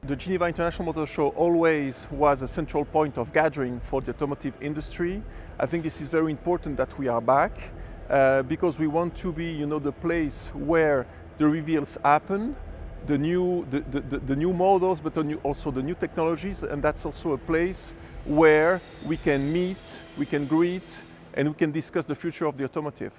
The Geneva International Motor Show always was a central point of gathering for the automotive industry. I think this is very important that we are back because we want to be, the place where the reveals happen, the new models, but also the new technologies, and that's also a place where we can meet, we can greet, and we can discuss the future of the automotive.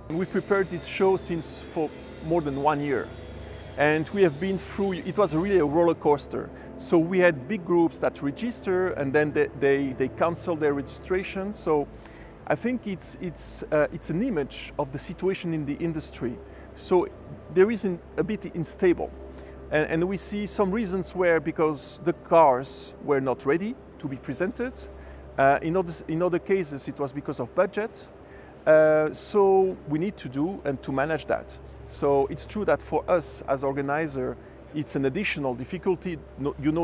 We prepared this show for more than 1 year, and we have been through, it was really a roller coaster. So we had big groups that register and then they cancel their registration. So I think it's an image of the situation in the industry. So there is a bit unstable. And we see some reasons where because the cars were not ready to be presented. In other cases, it was because of budget. So we need to do and to manage that. So it's true that for us as organizer, it's an additional difficulty,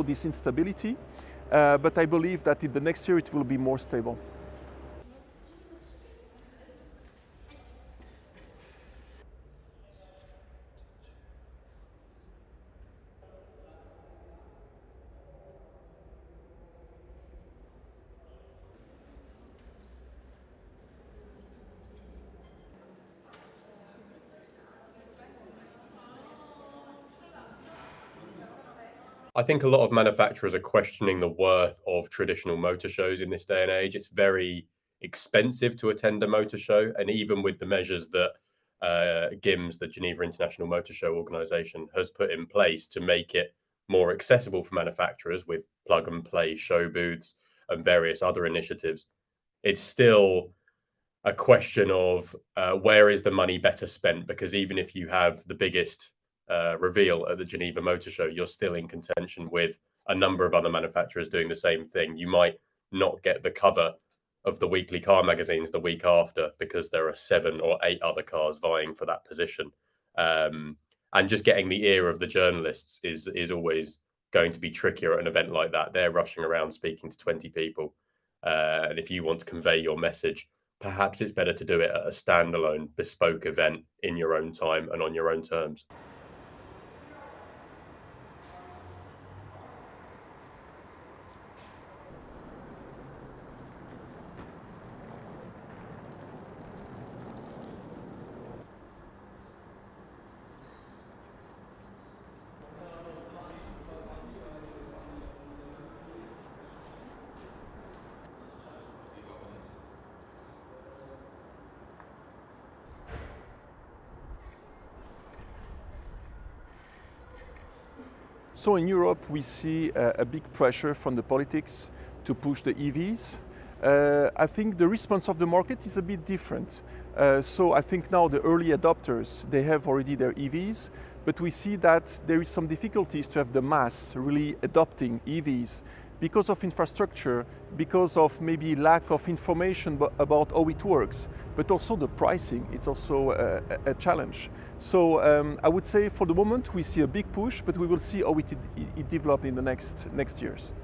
this instability, but I believe that in the next year it will be more stable. I think a lot of manufacturers are questioning the worth of traditional motor shows in this day and age. It's very expensive to attend a motor show, and even with the measures that GIMS, the Geneva International Motor Show organization, has put in place to make it more accessible for manufacturers with plug and play show booths and various other initiatives, it's still a question of where is the money better spent? Because even if you have the biggest reveal at the Geneva Motor Show, you're still in contention with a number of other manufacturers doing the same thing. You might not get the cover of the weekly car magazines the week after because there are 7 or 8 other cars vying for that position. And just getting the ear of the journalists is always going to be trickier at an event like that. They're rushing around speaking to 20 people. And if you want to convey your message, perhaps it's better to do it at a standalone, bespoke event in your own time and on your own terms. So in Europe, we see a big pressure from the politics to push the EVs. I think the response of the market is a bit different. So I think now the early adopters, they have already their EVs, but we see that there is some difficulties to have the mass really adopting EVs because of infrastructure, because of maybe lack of information about how it works, but also the pricing, it's also a challenge. So I would say for the moment we see a big push, but we will see how it develops in the next years.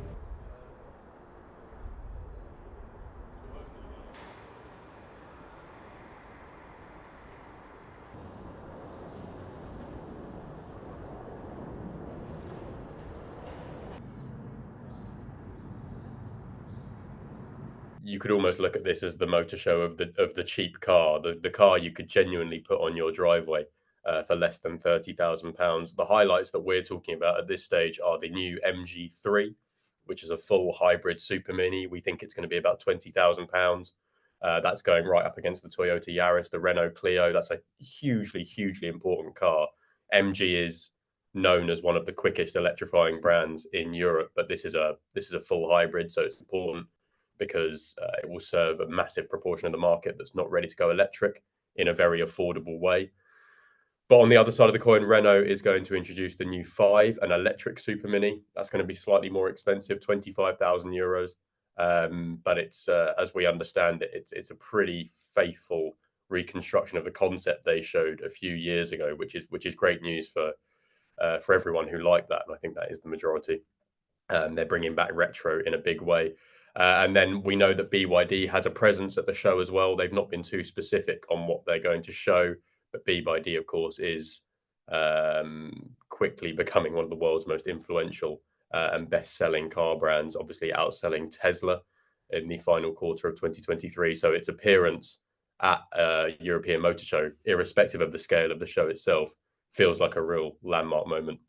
You could almost look at this as the motor show of the cheap car, the car you could genuinely put on your driveway for less than £30,000. The highlights that we're talking about at this stage are the new MG3, which is a full hybrid super mini. We think it's going to be about £20,000. That's going right up against the Toyota Yaris, the Renault Clio. That's a hugely, hugely important car. MG is known as one of the quickest electrifying brands in Europe, but this is a full hybrid, so it's important because it will serve a massive proportion of the market that's not ready to go electric in a very affordable way. But on the other side of the coin, Renault is going to introduce the new 5, an electric super mini. That's going to be slightly more expensive, €25,000. But it's, as we understand it, it's a pretty faithful reconstruction of the concept they showed a few years ago, which is great news for everyone who liked that, and I think that is the majority. They're bringing back retro in a big way. And then we know that BYD has a presence at the show as well. They've not been too specific on what they're going to show, but BYD, of course, is quickly becoming one of the world's most influential and best-selling car brands, obviously outselling Tesla in the final quarter of 2023. So its appearance at a European Motor Show, irrespective of the scale of the show itself, feels like a real landmark moment.